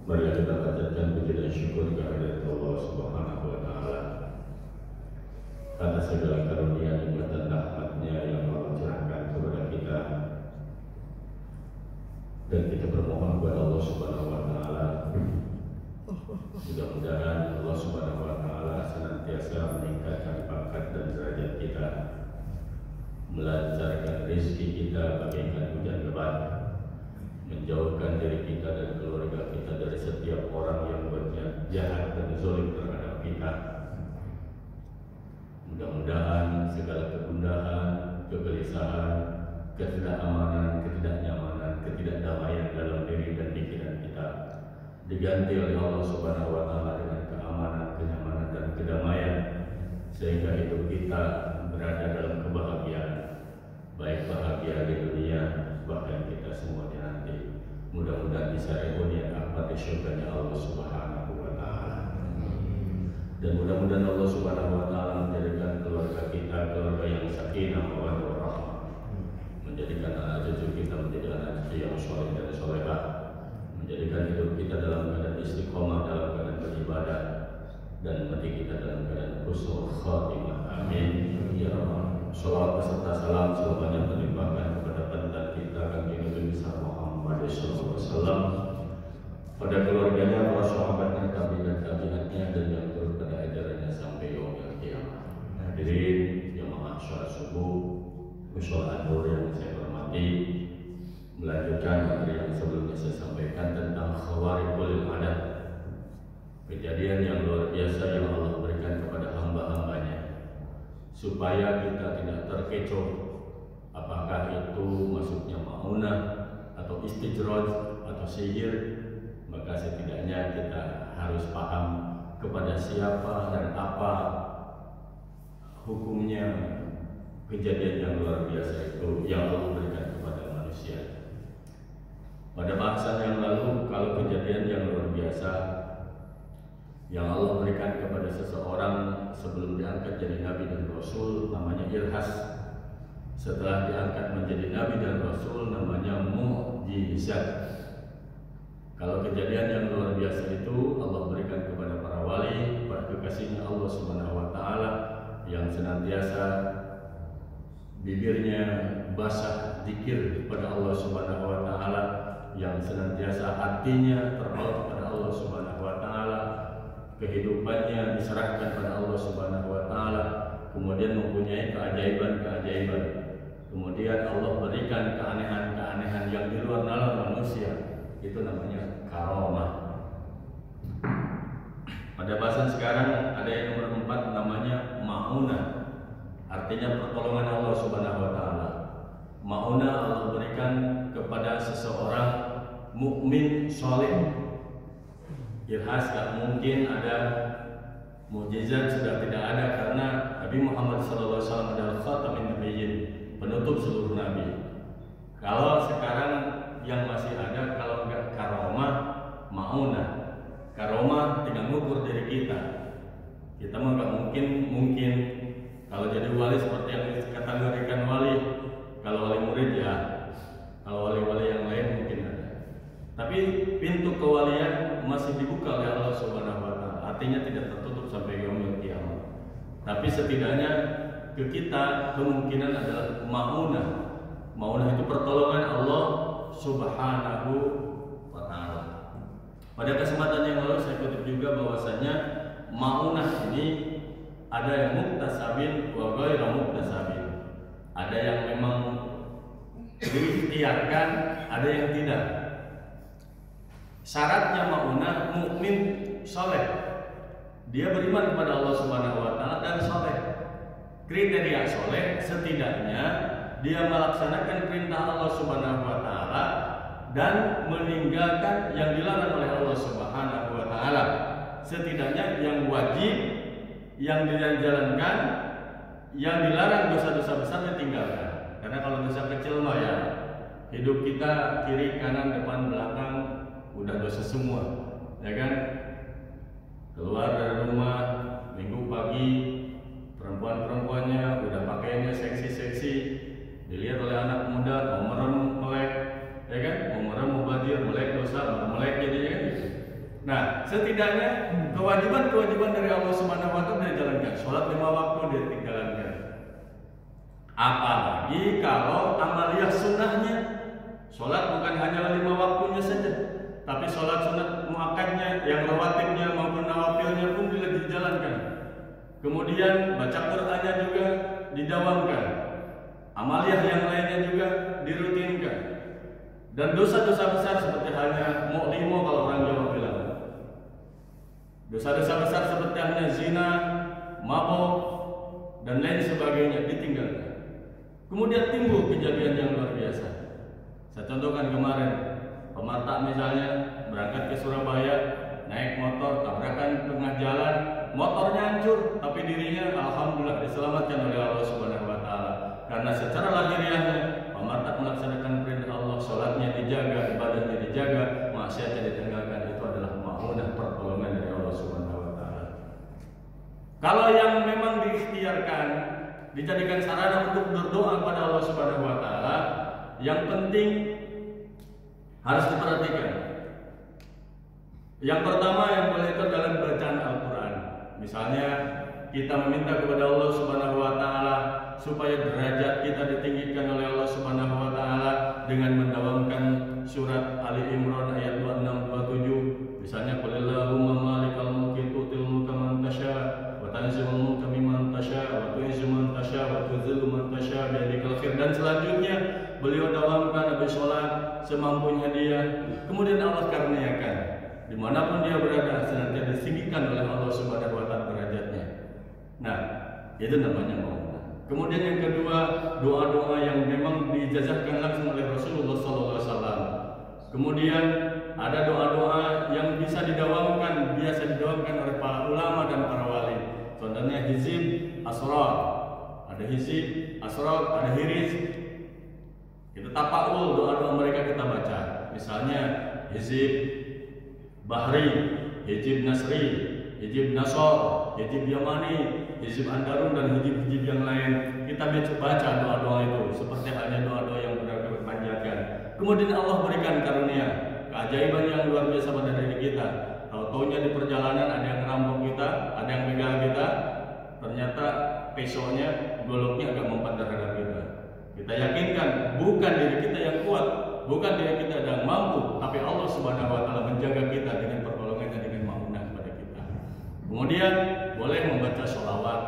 Mari kita panjatkan puji dan syukur kehadirat Allah Subhanahu wa Ta'ala atas segala karunia nikmat dan rahmat-Nya yang Allah curahkan kepada kita, dan kita bermohon kepada Allah Subhanahu wa Ta'ala mudah-mudahan Allah Subhanahu wa Ta'ala senantiasa meningkatkan pangkat dan derajat kita, melancarkan rezeki kita bagaikan hujan lebat, menjauhkan diri kita dan keluarga kita dari setiap orang yang berniat jahat dan zalim terhadap kita. Mudah-mudahan segala kegundahan, kegelisahan, ketidakamanan, ketidaknyamanan, ketidakdamaian dalam diri dan pikiran kita diganti oleh Allah Subhanahu wa Ta'ala dengan keamanan, kenyamanan, dan kedamaian, sehingga hidup kita berada dalam kebahagiaan, baik bahagia di dunia, bahkan kita semuanya nanti mudah-mudahan bisa reuni akbar di syurganya Allah Subhanahu wa Ta'ala. Dan mudah-mudahan Allah Subhanahu wa Ta'ala menjadikan keluarga kita keluarga yang sakinah mawaddah warahmah, menjadikan anak cucu kita menjadi anak cucu yang soleh dan solehah, menjadikan hidup kita dalam keadaan istiqomah, dalam keadaan beribadah, dan mati kita dalam keadaan husnul khatimah. Amin ya rabbal. Shalawat beserta salam selamanya terlimpahkan kepada panutan kita Kanjeng Nabi besar Muhammad sallallahu alaihi wasallam, pada keluarganya, para sahabatnya, tabi'in dan tabi'atnya, dan yang turut pada ajarannya sampai yaumil qiyamah. Hadirin jamaah salat subuh mushola An-Nur yang saya hormati, melanjutkan materi yang sebelumnya saya sampaikan tentang khawariqul adat, kejadian yang luar biasa yang Allah berikan kepada hamba-hambanya supaya kita tidak terkecoh apakah itu masuknya ma'unah atau istijraj atau sihir. Maka setidaknya kita harus paham kepada siapa dan apa hukumnya kejadian yang luar biasa itu yang Allah berikan kepada manusia. Pada bahasan yang lalu, kalau kejadian yang luar biasa yang Allah berikan kepada seseorang sebelum diangkat jadi Nabi dan Rasul namanya irhas. Setelah diangkat menjadi Nabi dan Rasul namanya mukjizat. Kalau kejadian yang luar biasa itu Allah berikan kepada para wali, para kekasihnya Allah Subhanahu wa Ta'ala yang senantiasa bibirnya basah zikir kepada Allah Subhanahu wa Ta'ala, yang senantiasa hatinya terpaut kepada Allah Subhanahu wa Ta'ala, kehidupannya diserahkan pada Allah Subhanahu wa Ta'ala, kemudian mempunyai keajaiban-keajaiban. Kemudian Allah berikan keanehan-keanehan yang di luar nalar manusia. Itu namanya karomah. Pada bahasan sekarang ada yang nomor 4 namanya ma'unah. Artinya pertolongan Allah Subhanahu wa Ta'ala. Ma'unah Allah berikan kepada seseorang mukmin saleh. Irhas gak mungkin ada, mukjizat sudah tidak ada, karena Nabi Muhammad SAW adalah khatamin nabiyyin, penutup seluruh nabi. Kalau sekarang yang masih ada, kalau enggak karomah, ma'unah. Karomah tinggal ngukur diri kita. Kita mah enggak mungkin kalau jadi wali seperti yang dikategorikan wali. Kalau wali murid ya, kalau wali-wali yang lain mungkin ada. Tapi pintu kewalian masih dibuka oleh Allah Subhanahu wa Ta'ala. Artinya tidak tertutup sampai yaumil qiyamah. Tapi setidaknya ke kita kemungkinan adalah ma'unah. Ma'unah itu pertolongan Allah Subhanahu wa Ta'ala. Pada kesempatan yang lalu saya kutip juga bahwasanya ma'unah ini ada yang muktasabin wa ghairu muktasabin. Ada yang memang diikhtiarkan, ada yang tidak. Syaratnya ma'unah mukmin saleh. Dia beriman kepada Allah Subhanahu wa Ta'ala dan saleh. Kriteria saleh setidaknya dia melaksanakan perintah Allah Subhanahu wa Ta'ala dan meninggalkan yang dilarang oleh Allah Subhanahu wa Ta'ala. Setidaknya yang wajib yang dijalankan, yang dilarang dosa-dosa besar ditinggalkan. Karena kalau dosa kecil mah ya hidup kita kiri kanan depan belakang udah dosa semua, ya kan? Keluar dari rumah minggu pagi, perempuan-perempuannya udah pakaiannya seksi-seksi, dilihat oleh anak muda mau merem melek, ya kan? Mau merem mau badir melek dosa, melek jadi ya kan? Nah, setidaknya kewajiban-kewajiban dari Allah Subhanahu wa taala dijalankan. Sholat 5 waktu dijalankan. Apalagi kalau amaliyah sunnahnya, sholat bukan hanya 5 waktunya saja, tapi sholat sunat muakkadnya, yang rawatibnya maupun nawafilnya pun dijalankan. Kemudian baca Qur'annya juga didawamkan. Amaliyah yang lainnya juga dirutinkan. Dan dosa-dosa besar seperti halnya mu'limo kalau orang Jawa bilang. Dosa-dosa besar seperti halnya zina, mabuk, dan lain sebagainya ditinggalkan. Kemudian timbul kejadian yang luar biasa. Saya contohkan kemarin, pemartak misalnya berangkat ke Surabaya, naik motor, tabrakan tengah jalan, motornya hancur, tapi dirinya alhamdulillah diselamatkan oleh Allah Subhanahu wa taala. Karena secara lahiriahnya pemartak melaksanakan perintah Allah, sholatnya dijaga, ibadahnya dijaga, maksiatnya ditinggalkan. Itu adalah ma'unah, pertolongan dari Allah Subhanahu wa taala. Kalau yang memang diikhtiarkan, dijadikan sarana untuk berdoa kepada Allah Subhanahu wa taala, yang penting harus diperhatikan. Yang pertama yang boleh itu dalam bacaan Al-Quran. Misalnya kita meminta kepada Allah Subhanahu wa taala supaya derajat kita ditinggikan oleh Allah Subhanahu wa taala dengan mendawamkan surat Ali Imran ayat 26-27. Misalnya qulillahumma malikal mulki tu'til mulka man tasha wa tanzilul mulka mimman tasha wa tu'izzu man tasha wa tudhillu man tasha bi yadikal khair, dan selanjutnya beliau dawamkan habis sholat semampunya dia. Kemudian Allah karuniakan dimanapun dia berada senantiasa ditinggikan oleh Allah Subhanahu wa taala derajatnya. Nah, itu namanya ma'unah. Kemudian yang kedua, doa-doa yang memang dijazahkan langsung oleh Rasulullah SAW. Kemudian ada doa-doa yang bisa didawamkan, biasa didawamkan oleh para ulama dan para wali. Contohnya hizib asrar, ada hizib asrar, ada hiriz. Kita tapa'ul doa-doa mereka kita baca. Misalnya hizib bahri, hizib nasri, hizib nasor, hizib yamani, hizib andarun, dan hizib-hizib yang lain. Kita baca doa-doa itu seperti halnya doa-doa yang benar berpanjatkan. Kemudian Allah berikan karunia, keajaiban yang luar biasa pada diri kita. Tahu-taunya di perjalanan ada yang ngerampok kita, ada yang begal kita, ternyata pesonya, goloknya agak mempan terhadap kita. Kita yakinkan bukan diri kita yang kuat, bukan diri kita yang mampu, tapi Allah Subhanahu wa taala menjaga kita dengan pertolongannya, dengan ma'unah kepada kita. Kemudian boleh membaca sholawat,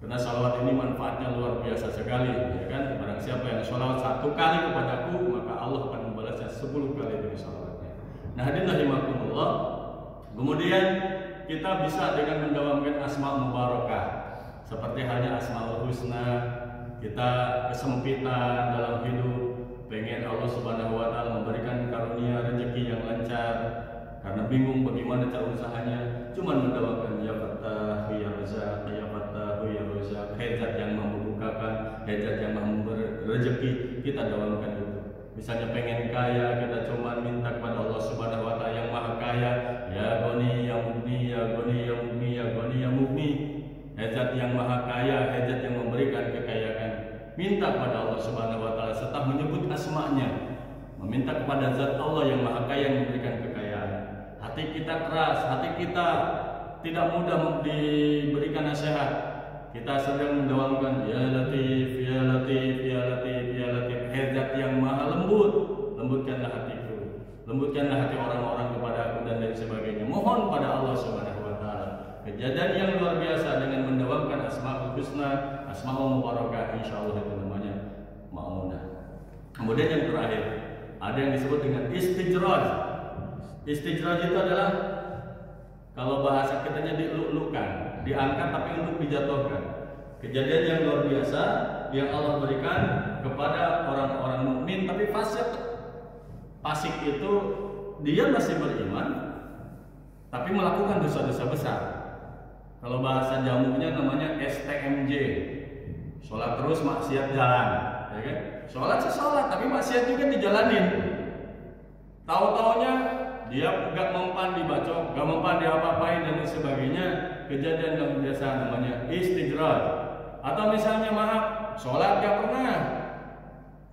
karena sholawat ini manfaatnya luar biasa sekali, ya kan? Barang siapa yang sholawat 1 kali kepadaku, maka Allah akan membalasnya 10 kali dari sholawatnya. Nah, hadirin rahimakumullah. Kemudian kita bisa dengan mendawamkan asma mubarakah, seperti halnya asmaul husna. Kita kesempitan dalam hidup, pengen Allah Subhanahu wa taala memberikan karunia rezeki yang lancar, karena bingung bagaimana cara usahanya, cuma mendawamkan ya Fattah ya Razak, ya Fattah ya Razak, hajat yang membukakan, hajat yang memberi rezeki, kita dawamkan itu. Misalnya pengen kaya, kita cuma minta kepada Allah Subhanahu wa taala yang maha kaya, ya Ghani ya Mughni, ya Ghani ya Mughni, ya Ghani ya Mughni. Hajat yang maha kaya, hajat yang memberikan kekayaan. Minta kepada Allah Subhanahu wa taala serta menyebut asma-Nya. Meminta kepada zat Allah yang maha kaya yang memberikan kekayaan. Hati kita keras, hati kita tidak mudah diberikan nasihat. Kita sedang mendawamkan ya Latif, ya Latif, ya Latif, ya Latif. Hajat yang maha lembut, lembutkanlah hatiku, lembutkanlah hati orang-orang kepada aku, dan lain sebagainya. Mohon pada Allah Subhanahu wa taala. Kejadian yang luar biasa dengan mendawamkan asmaul husna, asmaul mubarakah, insyaallah itu namanya ma'unah. Kemudian yang terakhir, ada yang disebut dengan istijraj. Istijraj itu adalah, kalau bahasa kitanya dilulukan, diangkat tapi untuk dijatuhkan. Kejadian yang luar biasa yang Allah berikan kepada orang-orang mukmin tapi fasik. Fasik itu dia masih beriman tapi melakukan dosa-dosa besar. Kalau bahasa jamunya namanya STMJ, sholat terus maksiat jalan, ya kan? Sholat sesolat tapi maksiat juga dijalanin. Tahu-taunya dia gak mempan dibacok, gak mempan diapa-apain dan sebagainya. Kejadian yang biasa namanya istijraj. Atau misalnya maaf, sholat gak pernah,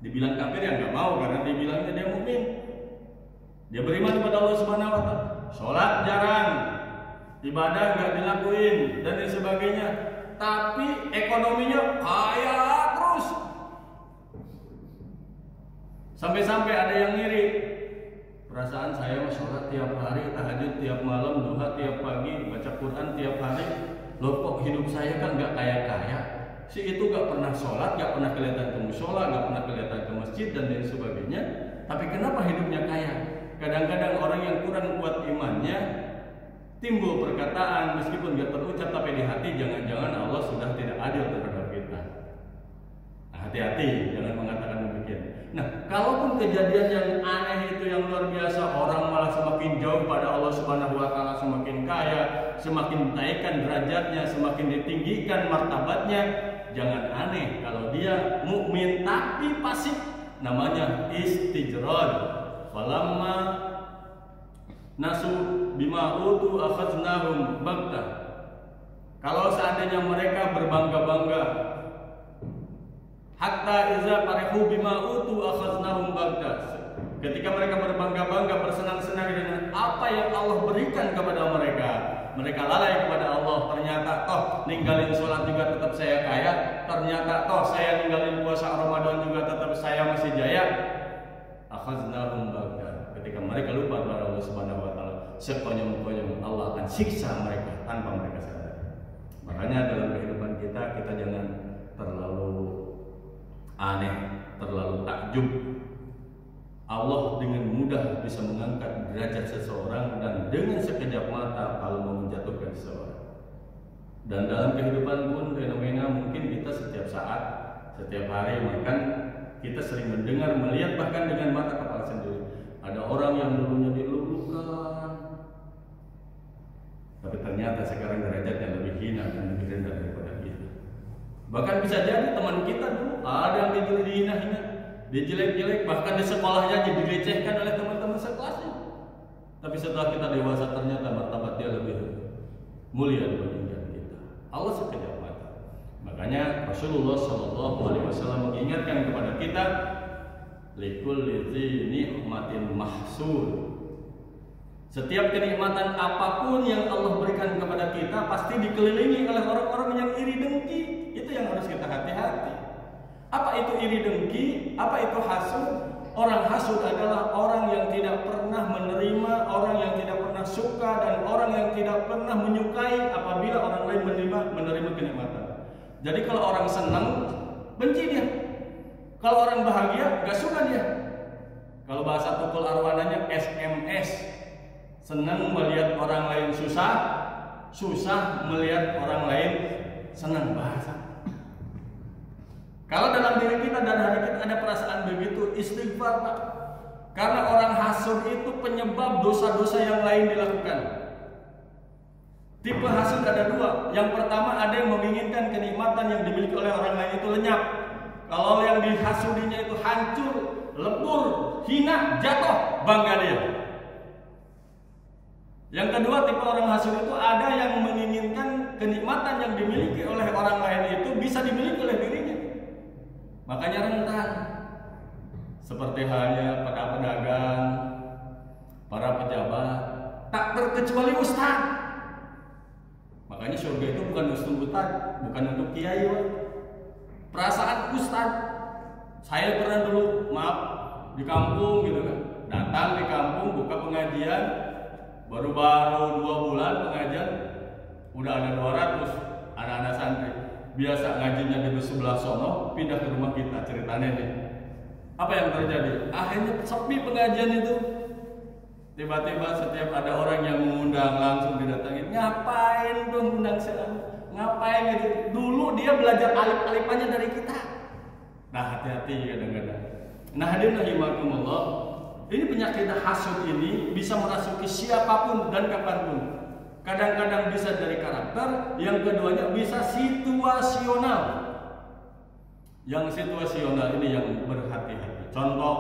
dibilang kafir yang gak mau karena dibilangnya dia mukmin. Dia beriman kepada Allah Subhanahu wa taala. sholat jarang, ibadah nggak dilakuin dan lain sebagainya, tapi ekonominya kaya terus. Sampai-sampai ada yang ngiri. Perasaan saya mah sholat tiap hari, tahajud tiap malam, duha tiap pagi, baca Quran tiap hari. Loh kok hidup saya kan nggak kaya-kaya? Si itu nggak pernah sholat, nggak pernah kelihatan ke mushola, nggak pernah kelihatan ke masjid dan lain sebagainya. Tapi kenapa hidupnya kaya? Kadang-kadang orang yang kurang kuat imannya timbul perkataan meskipun nggak terucap tapi di hati, jangan-jangan Allah sudah tidak adil terhadap kita. Nah, hati-hati, jangan mengatakan demikian. Nah, kalaupun kejadian yang aneh itu yang luar biasa, orang malah semakin jauh pada Allah Subhanahu wa taala, semakin kaya, semakin dinaikkan derajatnya, semakin ditinggikan martabatnya, jangan aneh kalau dia mukmin tapi pasif, namanya istijrad. Falamma nasu bima utu akhadnahum baghtah. Kalau seandainya mereka berbangga-bangga, hatta iza farihu bima utu akhadnahum baghtah. Ketika mereka berbangga-bangga, bersenang-senang dengan apa yang Allah berikan kepada mereka, mereka lalai kepada Allah. Ternyata toh ninggalin sholat juga tetap saya kaya, ternyata toh saya ninggalin puasa Ramadan juga tetap saya masih jaya. Akhadnahum baghtah. Ketika mereka lupa kepada Allah Subhanahu wa taala, sekonyong-konyong Allah akan siksa mereka tanpa mereka sadar. Makanya dalam kehidupan kita jangan terlalu aneh, terlalu takjub. Allah dengan mudah bisa mengangkat derajat seseorang dan dengan sekejap mata kalau mau menjatuhkan seseorang. Dan dalam kehidupan pun fenomena mungkin kita setiap saat, setiap hari, bahkan kita sering mendengar, melihat bahkan dengan mata kepala sendiri. Ada orang yang dulunya diluluhkan, tapi ternyata sekarang derajatnya lebih hina dan lebih rendah daripada kita. Bahkan bisa jadi teman kita dulu ada yang dihina-hina, dijelek-jelek, bahkan di sekolahnya dilecehkan oleh teman-teman sekelasnya. Tapi setelah kita dewasa ternyata martabat dia lebih mulia dibandingkan kita. Allah sekejap mata. Makanya Rasulullah SAW mengingatkan kepada kita, likulli dzi ni'matin mahsur. Setiap kenikmatan apapun yang Allah berikan kepada kita pasti dikelilingi oleh orang-orang yang iri dengki. Itu yang harus kita hati-hati. Apa itu iri dengki? Apa itu hasud? Orang hasud adalah orang yang tidak pernah menerima, orang yang tidak pernah suka, dan orang yang tidak pernah menyukai apabila orang lain menerima kenikmatan. Jadi kalau orang senang, benci dia. Kalau orang bahagia, gak suka dia. Kalau bahasa tukul arwananya SMS, senang melihat orang lain susah, susah melihat orang lain senang. Bahasa. Kalau dalam diri kita dan hati kita ada perasaan begitu, istighfar Pak. Karena orang hasud itu penyebab dosa-dosa yang lain dilakukan. Tipe hasud ada dua. Yang pertama ada yang menginginkan kenikmatan yang dimiliki oleh orang lain itu lenyap. Kalau yang dihasudinya itu hancur, lebur, hina, jatuh, bangga dia. Yang kedua, tipe orang hasud itu ada yang menginginkan kenikmatan yang dimiliki oleh orang lain itu bisa dimiliki oleh dirinya. Makanya rentan. Seperti halnya pada pedagang, para pejabat, tak terkecuali ustaz. Makanya surga itu bukan untuk ustaz, bukan untuk kiai. Perasaan ustaz. Saya pernah dulu, maaf, di kampung gitu kan. Datang di kampung, buka pengajian, baru-baru 2 bulan pengajian, udah ada 200 anak-anak santri. Biasa ngajinya di sebelah sono, pindah ke rumah kita, ceritanya nih. Apa yang terjadi? Akhirnya sepi pengajian itu. Tiba-tiba setiap ada orang yang mengundang langsung didatangin. Ngapain dong undang saya? Ngapain gitu? Dulu dia belajar alif-alifannya dari kita. Nah, hati-hati kadang-kadang. Nah, hadirin rahimakumullah, ini penyakit hasud ini bisa merasuki siapapun dan kapanpun. Kadang-kadang bisa dari karakter, yang keduanya bisa situasional. Yang situasional ini yang berhati-hati. Contoh,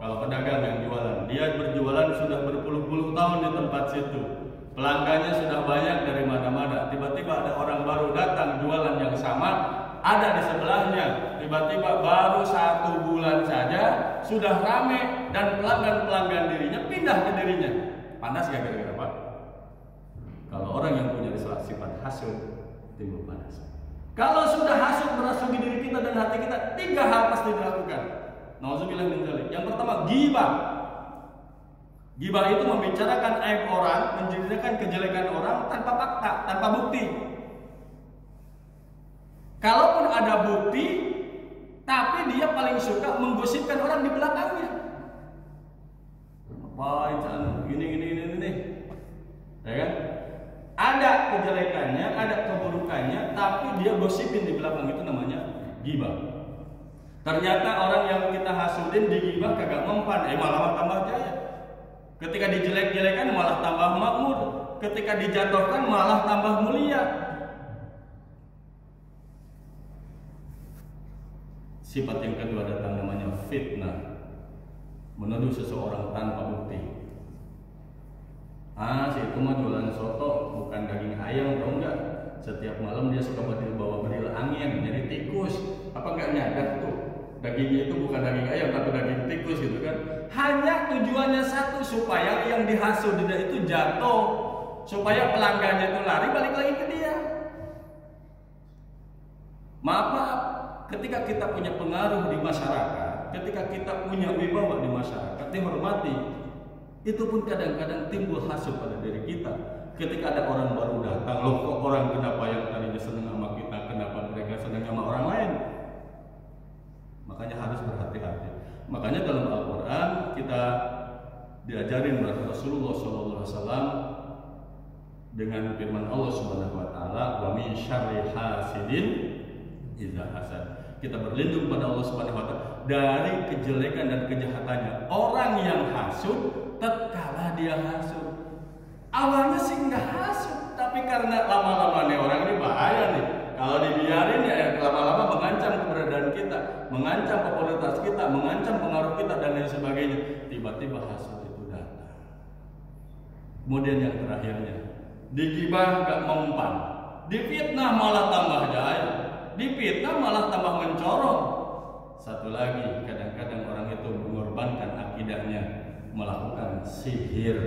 kalau pedagang yang jualan, dia berjualan sudah berpuluh-puluh tahun di tempat situ. Pelanggannya sudah banyak dari mana-mana. Tiba-tiba ada orang baru datang jualan yang sama, ada di sebelahnya. Tiba-tiba baru 1 bulan saja sudah ramai dan pelanggan-pelanggan dirinya pindah ke dirinya. Panas gak kira-kira Pak? Kalau orang yang punya sifat hasud, timbul panas. Kalau sudah hasud merasuki diri kita dan hati kita, 3 hal pasti dilakukan. Nauzubillah min dzalik. Yang pertama, ghibah. Ghibah itu membicarakan aib orang, menceritakan kejelekan orang tanpa fakta, tanpa bukti. Kalaupun ada bukti, tapi dia paling suka menggosipkan orang di belakangnya. Apa ini. Ya kan? Ada kejelekannya, ada keburukannya, tapi dia gosipin di belakang, itu namanya ghibah. Ternyata orang yang kita hasudin digibah kagak mempan, malah tambah jaya. Ketika dijelek-jelekan malah tambah makmur, ketika dijatuhkan malah tambah mulia. Sifat yang kedua datang namanya fitnah, menuduh seseorang tanpa bukti. Si itu mah jualan soto, bukan daging ayam, tau enggak? Setiap malam dia suka bawa beril angin, jadi tikus. Apa enggak nyadar tuh? Dagingnya itu bukan daging ayam, tapi daging tikus gitu kan? Hanya tujuannya satu, supaya yang dihasud dia itu jatuh, supaya pelanggannya itu lari balik lagi ke dia. Maaf, ketika kita punya pengaruh di masyarakat, ketika kita punya wibawa di masyarakat, dihormati, itu pun kadang-kadang timbul hasud pada diri kita. Ketika ada orang baru datang, loh kok orang kenapa yang tadinya senang sama kita, kenapa mereka senang sama orang lain? Makanya harus berhati-hati. Makanya dalam Al-Quran kita diajarin oleh Rasulullah SAW dengan firman Allah Subhanahu Wa Taala, wa min syarri hasidin idza hasad. Kita berlindung pada Allah Subhanahu Wa Taala dari kejelekan dan kejahatannya orang yang hasud. Tatkala dia hasud, awalnya sih nggak hasud, tapi karena lama-lama nih orang ini bahaya nih. Kalau dibiarin ya lama-lama mengancam keberadaan kita, mengancam popularitas kita, mengancam pengaruh kita dan lain sebagainya. Tiba-tiba hasud itu datang. Kemudian yang terakhirnya, digibah nggak mempan, difitnah malah tambah jaya, difitnah malah tambah mencorong. Satu lagi, kadang-kadang orang itu mengorbankan akidahnya, melakukan sihir.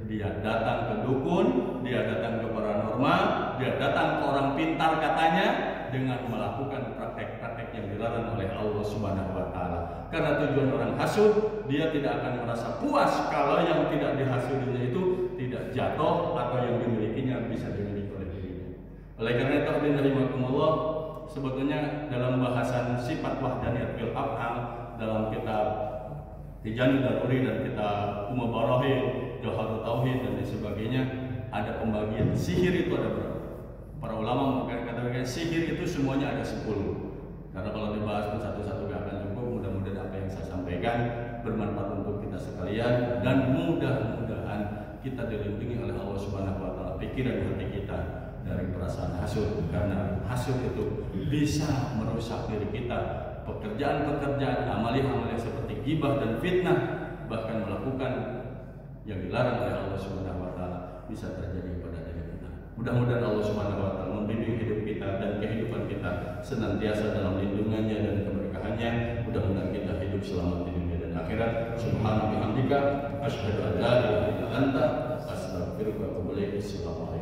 Dia datang ke dukun, dia datang ke paranormal, dia datang ke orang pintar katanya, dengan melakukan praktek-praktek yang dilarang oleh Allah Subhanahu Wa Taala. Karena tujuan orang hasud, dia tidak akan merasa puas kalau yang tidak dihasudinya itu tidak jatuh atau yang dimilikinya bisa dimiliki oleh dirinya. Oleh karena itu, rahimakumullah, sebetulnya dalam bahasan sifat wahdaniyat fil af'al dalam kitab Tijani Daruri dan kitab Umabarahin, Jawharut Tauhid dan lain sebagainya, ada pembagian sihir itu ada berapa? Para ulama mengatakan sihir itu semuanya ada 10. Karena kalau dibahas pun satu-satu gak akan cukup. Mudah-mudahan apa yang saya sampaikan bermanfaat untuk kita sekalian, dan mudah-mudahan kita dilindungi oleh Allah Subhanahu Wa Taala pikiran hati kita dari perasaan hasud, karena hasud itu bisa merusak diri kita. Pekerjaan-pekerjaan, amalia-amalia seperti ghibah dan fitnah, bahkan melakukan yang dilarang oleh Allah Subhanahu Wa Taala bisa terjadi pada diri kita. Mudah-mudahan Allah Subhanahu Wa Taala membimbing hidup kita dan kehidupan kita senantiasa dalam lindungannya dan keberkahannya. Mudah-mudahan kita hidup selamat di dunia dan akhirat. Subhanallahi wa bihamdika, asyhadu an la ilaha illa anta, astaghfiruka wa atubu ilaik. Assalamualaikum.